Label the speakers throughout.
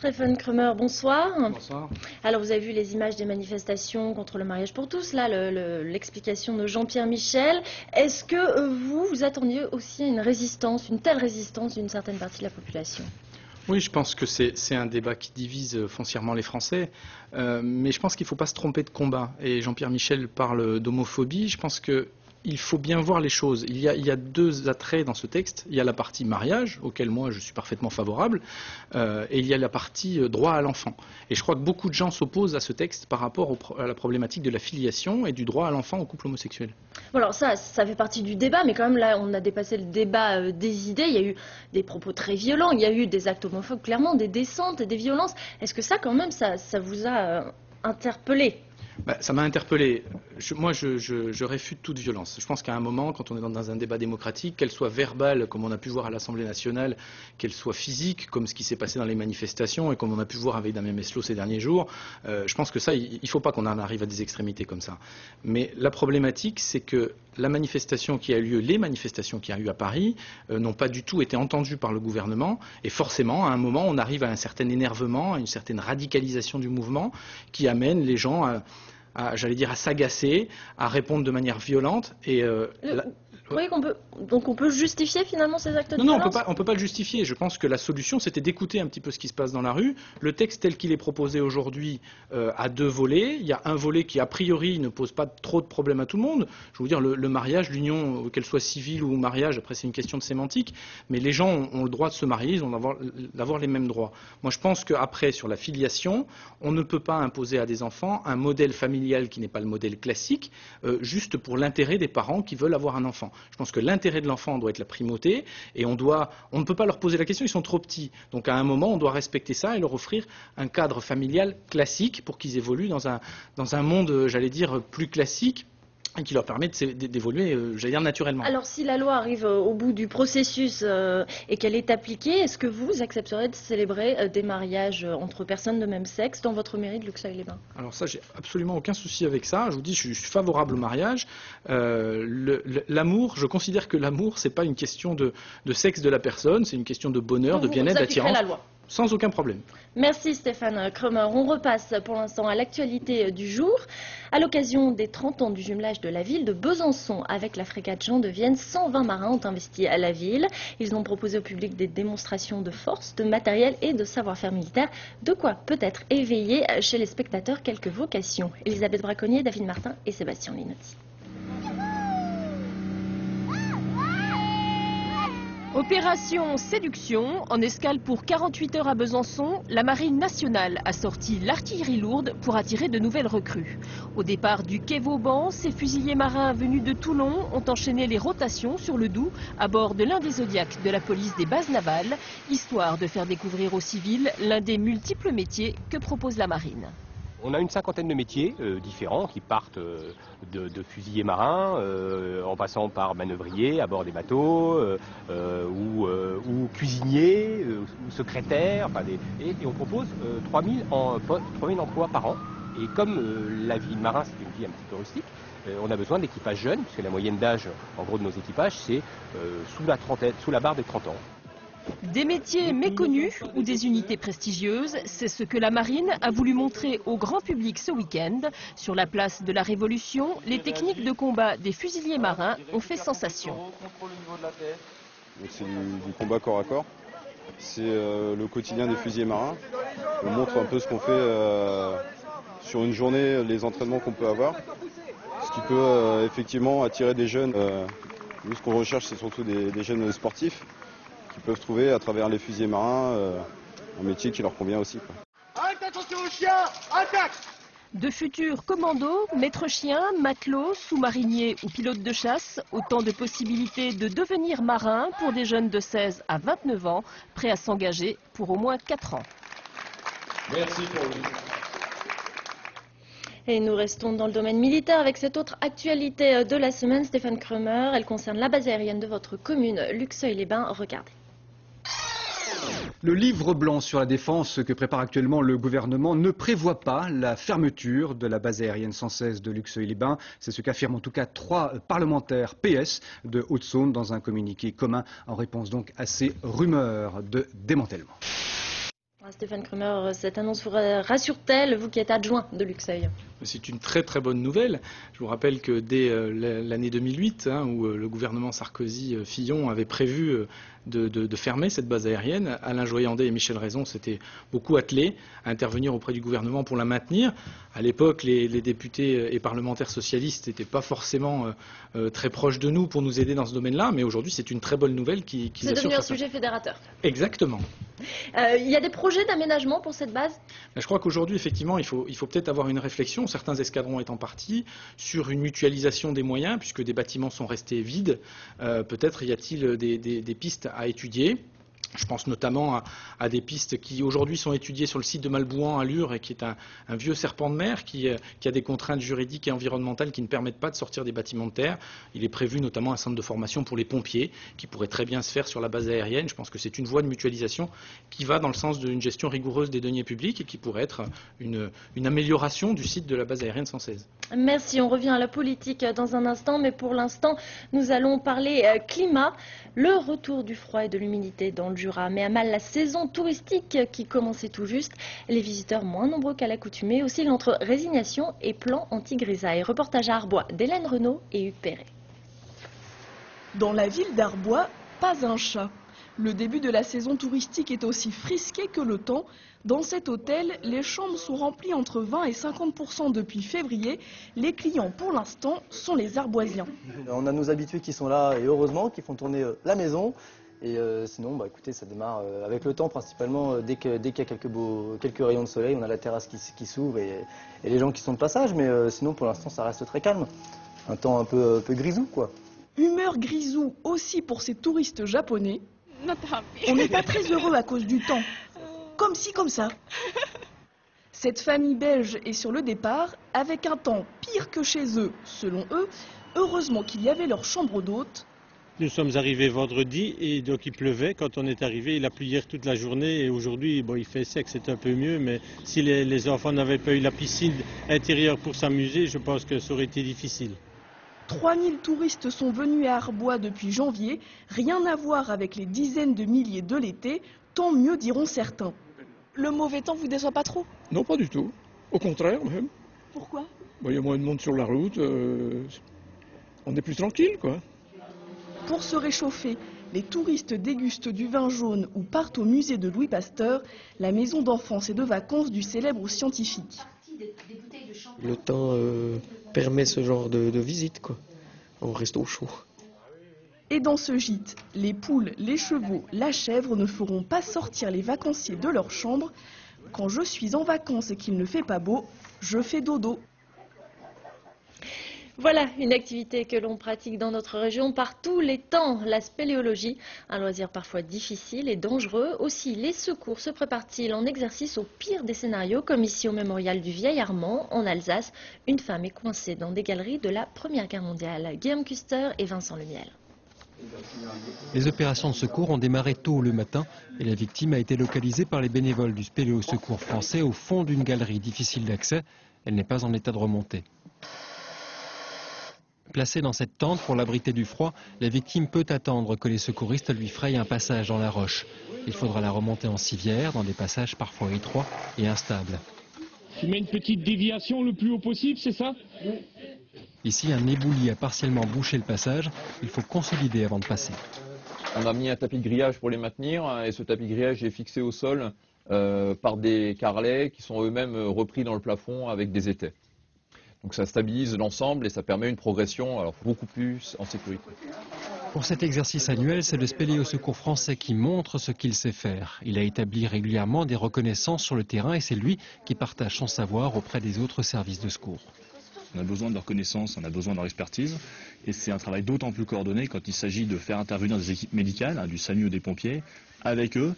Speaker 1: Stéphane Kremer, bonsoir.
Speaker 2: Bonsoir.
Speaker 1: Alors vous avez vu les images des manifestations contre le mariage pour tous, là, l'explication de Jean-Pierre Michel. Est-ce que vous attendiez aussi à une résistance, une telle résistance d'une certaine partie de la population ?
Speaker 2: Oui, je pense que c'est un débat qui divise foncièrement les Français, mais je pense qu'il ne faut pas se tromper de combat. Et Jean-Pierre Michel parle d'homophobie. Je pense qu'il faut bien voir les choses. Il y a deux attraits dans ce texte. Il y a la partie mariage, auquel moi je suis parfaitement favorable, et il y a la partie droit à l'enfant. Et je crois que beaucoup de gens s'opposent à ce texte par rapport à la problématique de la filiation et du droit à l'enfant au couple homosexuel.
Speaker 1: Bon, alors ça fait partie du débat, mais quand même là on a dépassé le débat des idées. Il y a eu des propos très violents, il y a eu des actes homophobes, clairement, des descentes, des violences. Est-ce que ça quand même, ça vous a interpellé ?
Speaker 2: Ça m'a interpellé. Moi, je réfute toute violence. Je pense qu'à un moment, quand on est dans un débat démocratique, qu'elle soit verbale, comme on a pu voir à l'Assemblée nationale, qu'elle soit physique, comme ce qui s'est passé dans les manifestations et comme on a pu voir avec Damien Meslot ces derniers jours, je pense que ça, il ne faut pas qu'on en arrive à des extrémités comme ça. Mais la problématique, c'est que la manifestation qui a eu lieu, les manifestations qui ont eu lieu à Paris, n'ont pas du tout été entendues par le gouvernement. Et forcément, à un moment, on arrive à un certain énervement, à une certaine radicalisation du mouvement qui amène les gens j'allais dire, à s'agacer, à répondre de manière violente.
Speaker 1: Oui, on peut justifier finalement ces actes de
Speaker 2: Non,
Speaker 1: violence ?
Speaker 2: on peut pas le justifier. Je pense que la solution, c'était d'écouter un petit peu ce qui se passe dans la rue. Le texte tel qu'il est proposé aujourd'hui a deux volets. Il y a un volet qui, a priori, ne pose pas trop de problèmes à tout le monde. Je veux dire, le mariage, l'union, qu'elle soit civile ou mariage, après c'est une question de sémantique, mais les gens ont le droit de se marier, ils ont d'avoir les mêmes droits. Moi, je pense qu'après, sur la filiation, on ne peut pas imposer à des enfants un modèle familial qui n'est pas le modèle classique, juste pour l'intérêt des parents qui veulent avoir un enfant. Je pense que l'intérêt de l'enfant doit être la primauté et on ne peut pas leur poser la question, ils sont trop petits. Donc à un moment, on doit respecter ça et leur offrir un cadre familial classique pour qu'ils évoluent dans un monde, j'allais dire, plus classique et qui leur permet d'évoluer, j'allais dire, naturellement.
Speaker 1: Alors si la loi arrive au bout du processus et qu'elle est appliquée, est-ce que vous accepterez de célébrer des mariages entre personnes de même sexe dans votre mairie de Luxeuil-les-Bains ?
Speaker 2: Alors ça, j'ai absolument aucun souci avec ça. Je vous dis, je suis favorable au mariage. L'amour, je considère que l'amour, c'est pas une question de sexe de la personne, c'est une question de bonheur, de bien-être, d'attirance.
Speaker 1: La loi.
Speaker 2: Sans aucun problème.
Speaker 1: Merci Stéphane Kremer. On repasse pour l'instant à l'actualité du jour. À l'occasion des 30 ans du jumelage de la ville de Besançon avec la frégate Jean de Vienne, 120 marins ont investi à la ville. Ils ont proposé au public des démonstrations de force, de matériel et de savoir-faire militaire. De quoi peut-être éveiller chez les spectateurs quelques vocations. Elisabeth Braconnier, David Martin et Sébastien Linotti.
Speaker 3: Opération Séduction, en escale pour 48 heures à Besançon, la Marine nationale a sorti l'artillerie lourde pour attirer de nouvelles recrues. Au départ du quai Vauban, ces fusiliers marins venus de Toulon ont enchaîné les rotations sur le Doubs à bord de l'un des Zodiacs de la police des bases navales, histoire de faire découvrir aux civils l'un des multiples métiers que propose la Marine.
Speaker 4: On a une cinquantaine de métiers différents qui partent de fusiliers marins en passant par manœuvriers à bord des bateaux ou cuisiniers ou secrétaires. Et on propose 3000 emplois par an. Et comme la vie de marin, c'est une vie un petit peu rustique, on a besoin d'équipages jeunes, puisque la moyenne d'âge en gros de nos équipages, c'est sous la barre des 30 ans.
Speaker 3: Des métiers méconnus ou des unités prestigieuses, c'est ce que la Marine a voulu montrer au grand public ce week-end. Sur la place de la Révolution, les techniques de combat des fusiliers marins ont fait sensation.
Speaker 5: C'est du combat corps à corps. C'est le quotidien des fusiliers marins. On montre un peu ce qu'on fait sur une journée, les entraînements qu'on peut avoir. Ce qui peut effectivement attirer des jeunes. Nous, ce qu'on recherche, c'est surtout des jeunes sportifs qui peuvent trouver à travers les fusiliers marins un métier qui leur convient aussi.
Speaker 6: Arrête, attention aux chiens, attaque!
Speaker 3: De futurs commandos, maîtres chiens, matelots, sous-mariniers ou pilotes de chasse, autant de possibilités de devenir marin pour des jeunes de 16 à 29 ans, prêts à s'engager pour au moins 4 ans.
Speaker 6: Merci pour lui.
Speaker 1: Et nous restons dans le domaine militaire avec cette autre actualité de la semaine, Stéphane Kremer. Elle concerne la base aérienne de votre commune, Luxeuil-les-Bains. Regardez.
Speaker 7: Le livre blanc sur la défense que prépare actuellement le gouvernement ne prévoit pas la fermeture de la base aérienne 116 de Luxeuil-les-Bains. C'est ce qu'affirment en tout cas 3 parlementaires PS de Haute-Saône dans un communiqué commun en réponse donc à ces rumeurs de démantèlement.
Speaker 1: Stéphane Krumer, cette annonce vous rassure-t-elle, vous qui êtes adjoint de Luxeuil?
Speaker 2: C'est une très très bonne nouvelle. Je vous rappelle que dès l'année 2008, où le gouvernement Sarkozy-Fillon avait prévu de fermer cette base aérienne, Alain Joyandet et Michel Raison s'étaient beaucoup attelés à intervenir auprès du gouvernement pour la maintenir. À l'époque, les députés et parlementaires socialistes n'étaient pas forcément très proches de nous pour nous aider dans ce domaine-là, mais aujourd'hui c'est une très bonne nouvelle qui
Speaker 1: C'est devenu un sujet fédérateur.
Speaker 2: Exactement.
Speaker 1: Il y a des projets d'aménagement pour cette base?
Speaker 2: Je crois qu'aujourd'hui, effectivement, il faut peut-être avoir une réflexion, certains escadrons étant partis, sur une mutualisation des moyens, puisque des bâtiments sont restés vides. Peut-être y a-t-il des pistes à étudier. Je pense notamment à des pistes qui aujourd'hui sont étudiées sur le site de Malbouan à Lure, et qui est un vieux serpent de mer qui a des contraintes juridiques et environnementales qui ne permettent pas de sortir des bâtiments de terre. Il est prévu notamment un centre de formation pour les pompiers qui pourrait très bien se faire sur la base aérienne. Je pense que c'est une voie de mutualisation qui va dans le sens d'une gestion rigoureuse des deniers publics et qui pourrait être une amélioration du site de la base aérienne 116.
Speaker 1: Merci, on revient à la politique dans un instant, mais pour l'instant, nous allons parler climat. Le retour du froid et de l'humidité dans le Jura met à mal la saison touristique qui commençait tout juste. Les visiteurs moins nombreux qu'à l'accoutumée oscillent entre résignation et plan anti-grisaille. Reportage à Arbois d'Hélène Renaud et Hugues Perret.
Speaker 8: Dans la ville d'Arbois, pas un chat. Le début de la saison touristique est aussi frisqué que le temps. Dans cet hôtel, les chambres sont remplies entre 20 et 50% depuis février. Les clients, pour l'instant, sont les Arboisiens.
Speaker 9: On a nos habitués qui sont là, et heureusement, qui font tourner la maison. Et sinon, écoutez, ça démarre avec le temps, principalement dès qu'il y a quelques rayons de soleil, on a la terrasse qui s'ouvre et les gens qui sont de passage. Mais sinon, pour l'instant, ça reste très calme. Un temps un peu grisou, quoi.
Speaker 8: Humeur grisou aussi pour ces touristes japonais. On n'est pas très heureux à cause du temps. Comme ci, comme ça. Cette famille belge est sur le départ, avec un temps pire que chez eux, selon eux. Heureusement qu'il y avait leur chambre d'hôte.
Speaker 10: Nous sommes arrivés vendredi et donc il pleuvait. Quand on est arrivé, il a plu hier toute la journée et aujourd'hui il fait sec, c'est un peu mieux. Mais si les enfants n'avaient pas eu la piscine intérieure pour s'amuser, je pense que ça aurait été difficile.
Speaker 8: 3000 touristes sont venus à Arbois depuis janvier. Rien à voir avec les dizaines de milliers de l'été. Tant mieux, diront certains. Le mauvais temps vous déçoit pas trop?
Speaker 11: Non, pas du tout. Au contraire, même.
Speaker 8: Pourquoi?
Speaker 11: Il y a moins de monde sur la route. On est plus tranquille, quoi.
Speaker 8: Pour se réchauffer, les touristes dégustent du vin jaune ou partent au musée de Louis Pasteur, la maison d'enfance et de vacances du célèbre scientifique.
Speaker 12: Le temps permet ce genre de visite, quoi. On reste au chaud.
Speaker 8: Et dans ce gîte, les poules, les chevaux, la chèvre ne feront pas sortir les vacanciers de leur chambre. Quand je suis en vacances et qu'il ne fait pas beau, je fais dodo.
Speaker 1: Voilà une activité que l'on pratique dans notre région par tous les temps, la spéléologie, un loisir parfois difficile et dangereux. Aussi, les secours se préparent-ils en exercice au pire des scénarios, comme ici au mémorial du Vieil Armand, en Alsace. Une femme est coincée dans des galeries de la Première Guerre mondiale. Guillaume Custer et Vincent Lemiel.
Speaker 13: Les opérations de secours ont démarré tôt le matin et la victime a été localisée par les bénévoles du Spéléo-Secours français au fond d'une galerie difficile d'accès. Elle n'est pas en état de remonter. Placée dans cette tente pour l'abriter du froid, la victime peut attendre que les secouristes lui frayent un passage dans la roche. Il faudra la remonter en civière, dans des passages parfois étroits et instables.
Speaker 14: Tu mets une petite déviation le plus haut possible, c'est ça?
Speaker 13: Ici, un ébouli a partiellement bouché le passage. Il faut consolider avant de passer.
Speaker 15: On a mis un tapis de grillage pour les maintenir et ce tapis de grillage est fixé au sol par des carrelets qui sont eux-mêmes repris dans le plafond avec des étais. Donc ça stabilise l'ensemble et ça permet une progression beaucoup plus en sécurité.
Speaker 13: Pour cet exercice annuel, c'est le Spéléo-Secours français qui montre ce qu'il sait faire. Il a établi régulièrement des reconnaissances sur le terrain et c'est lui qui partage son savoir auprès des autres services de secours.
Speaker 16: On a besoin de leur connaissance, on a besoin de leur expertise et c'est un travail d'autant plus coordonné quand il s'agit de faire intervenir des équipes médicales, du SAMU ou des pompiers, avec eux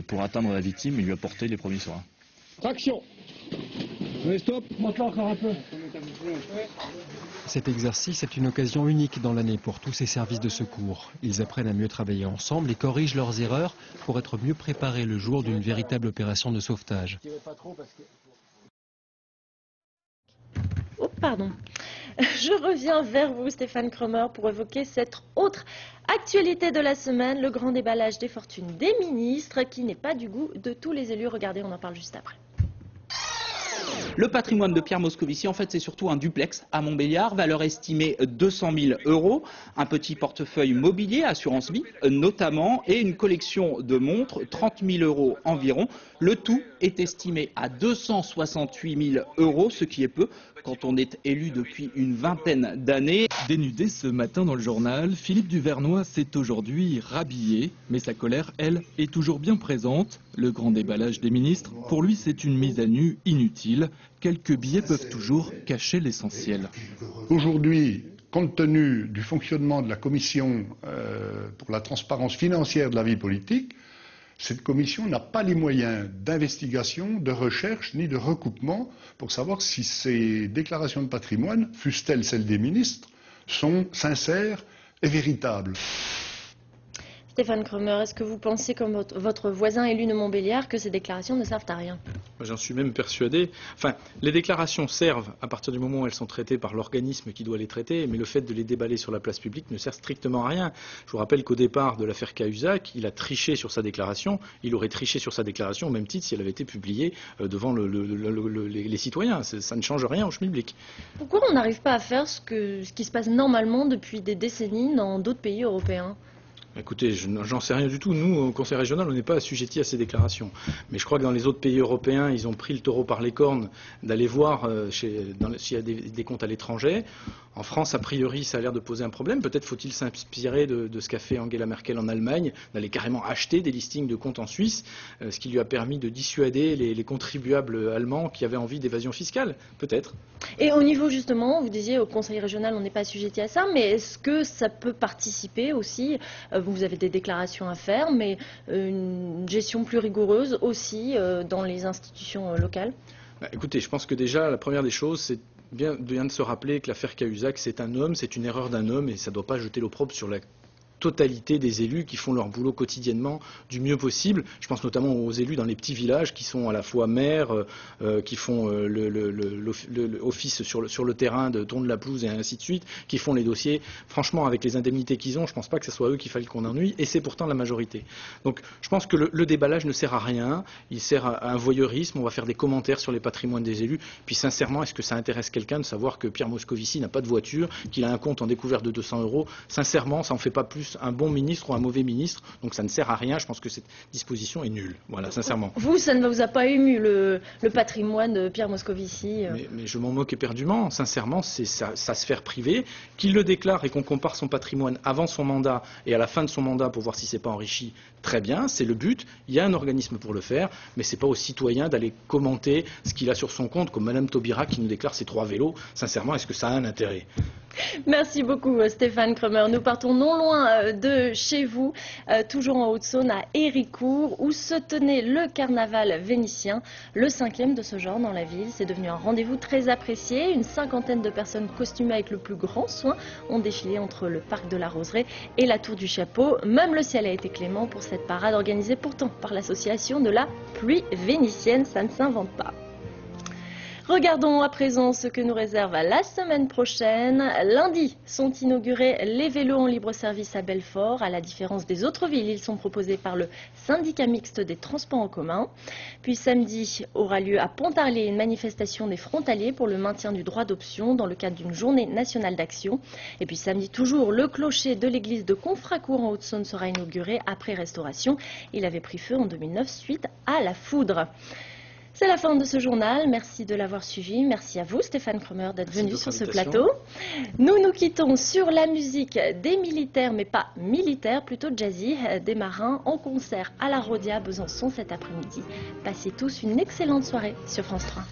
Speaker 16: pour atteindre la victime et lui apporter les premiers soins.
Speaker 14: Traction. Stop, monte-là encore un peu.
Speaker 13: Cet exercice est une occasion unique dans l'année pour tous ces services de secours. Ils apprennent à mieux travailler ensemble et corrigent leurs erreurs pour être mieux préparés le jour d'une véritable opération de sauvetage.
Speaker 1: Oh, pardon. Je reviens vers vous, Stéphane Kromer, pour évoquer cette autre actualité de la semaine, le grand déballage des fortunes des ministres, qui n'est pas du goût de tous les élus. Regardez, on en parle juste après.
Speaker 17: Le patrimoine de Pierre Moscovici, en fait, c'est surtout un duplex à Montbéliard, valeur estimée 200 000 €, un petit portefeuille mobilier, assurance vie notamment, et une collection de montres, 30 000 € environ. Le tout est estimé à 268 000 €, ce qui est peu quand on est élu depuis une vingtaine d'années.
Speaker 18: Dénudé ce matin dans le journal, Philippe Duvernois s'est aujourd'hui rhabillé, mais sa colère, elle, est toujours bien présente. Le grand déballage des ministres, pour lui, c'est une mise à nu inutile. Quelques billets peuvent toujours cacher l'essentiel.
Speaker 19: Aujourd'hui, compte tenu du fonctionnement de la commission pour la transparence financière de la vie politique, cette commission n'a pas les moyens d'investigation, de recherche ni de recoupement pour savoir si ces déclarations de patrimoine, fussent-elles celles des ministres, sont sincères et véritables.
Speaker 1: Stéphane Kromer, est-ce que vous pensez, comme votre voisin élu de Montbéliard, que ces déclarations ne servent à rien?
Speaker 2: J'en suis même persuadé. Enfin, les déclarations servent à partir du moment où elles sont traitées par l'organisme qui doit les traiter, mais le fait de les déballer sur la place publique ne sert strictement à rien. Je vous rappelle qu'au départ de l'affaire Cahuzac, il a triché sur sa déclaration. Il aurait triché sur sa déclaration au même titre si elle avait été publiée devant les citoyens. Ça ne change rien au schmilblick.
Speaker 1: Pourquoi on n'arrive pas à faire ce qui se passe normalement depuis des décennies dans d'autres pays européens?
Speaker 2: Écoutez, j'en sais rien du tout. Nous, au Conseil régional, on n'est pas assujettis à ces déclarations. Mais je crois que dans les autres pays européens, ils ont pris le taureau par les cornes d'aller voir s'il y a des comptes à l'étranger. En France, a priori, ça a l'air de poser un problème. Peut-être faut-il s'inspirer de ce qu'a fait Angela Merkel en Allemagne, d'aller carrément acheter des listings de comptes en Suisse, ce qui lui a permis de dissuader les contribuables allemands qui avaient envie d'évasion fiscale. Peut-être.
Speaker 1: Et au niveau, justement, vous disiez au Conseil régional, on n'est pas assujetti à ça, mais est-ce que ça peut participer aussi? Vous avez des déclarations à faire, mais une gestion plus rigoureuse aussi dans les institutions locales?
Speaker 2: Écoutez, je pense que déjà, la première des choses, c'est bien de se rappeler que l'affaire Cahuzac, c'est un homme, c'est une erreur d'un homme, et ça ne doit pas jeter l'opprobre sur la totalité des élus qui font leur boulot quotidiennement du mieux possible. Je pense notamment aux élus dans les petits villages qui sont à la fois maires, qui font l'office sur le terrain de tourner la pelouse et ainsi de suite, qui font les dossiers. Franchement, avec les indemnités qu'ils ont, je ne pense pas que ce soit eux qu'il faille qu'on ennuie, et c'est pourtant la majorité. Donc je pense que le déballage ne sert à rien, il sert à un voyeurisme, on va faire des commentaires sur les patrimoines des élus, puis sincèrement, est-ce que ça intéresse quelqu'un de savoir que Pierre Moscovici n'a pas de voiture, qu'il a un compte en découvert de 200 €? Sincèrement, ça n'en fait pas plus un bon ministre ou un mauvais ministre, donc ça ne sert à rien. Je pense que cette disposition est nulle. Voilà, sincèrement.
Speaker 1: Vous, ça ne vous a pas ému le patrimoine de Pierre Moscovici?
Speaker 2: Mais je m'en moque éperdument. Sincèrement, c'est sa sphère privée. Qu'il le déclare et qu'on compare son patrimoine avant son mandat et à la fin de son mandat pour voir si c'est pas enrichi, très bien, c'est le but. Il y a un organisme pour le faire, mais c'est pas aux citoyens d'aller commenter ce qu'il a sur son compte, comme Madame Taubira qui nous déclare ses 3 vélos. Sincèrement, est-ce que ça a un intérêt?
Speaker 1: Merci beaucoup Stéphane Kromer. Nous partons non loin de chez vous, toujours en Haute-Saône, à Héricourt, où se tenait le carnaval vénitien, le 5e de ce genre dans la ville. C'est devenu un rendez-vous très apprécié. Une cinquantaine de personnes costumées avec le plus grand soin ont défilé entre le parc de la Roseraie et la Tour du Chapeau. Même le ciel a été clément pour cette parade organisée pourtant par l'association de la pluie vénitienne. Ça ne s'invente pas. Regardons à présent ce que nous réserve la semaine prochaine. Lundi sont inaugurés les vélos en libre service à Belfort. À la différence des autres villes, ils sont proposés par le syndicat mixte des transports en commun. Puis samedi aura lieu à Pontarlier une manifestation des frontaliers pour le maintien du droit d'option dans le cadre d'une journée nationale d'action. Et puis samedi toujours, le clocher de l'église de Confracourt en Haute-Saône sera inauguré après restauration. Il avait pris feu en 2009 suite à la foudre. C'est la fin de ce journal. Merci de l'avoir suivi. Merci à vous, Stéphane Kromer, d'être venu sur ce plateau. Nous nous quittons sur la musique des militaires, mais pas militaires, plutôt jazzy, des marins en concert à la Rhodia à Besançon cet après-midi. Passez tous une excellente soirée sur France 3.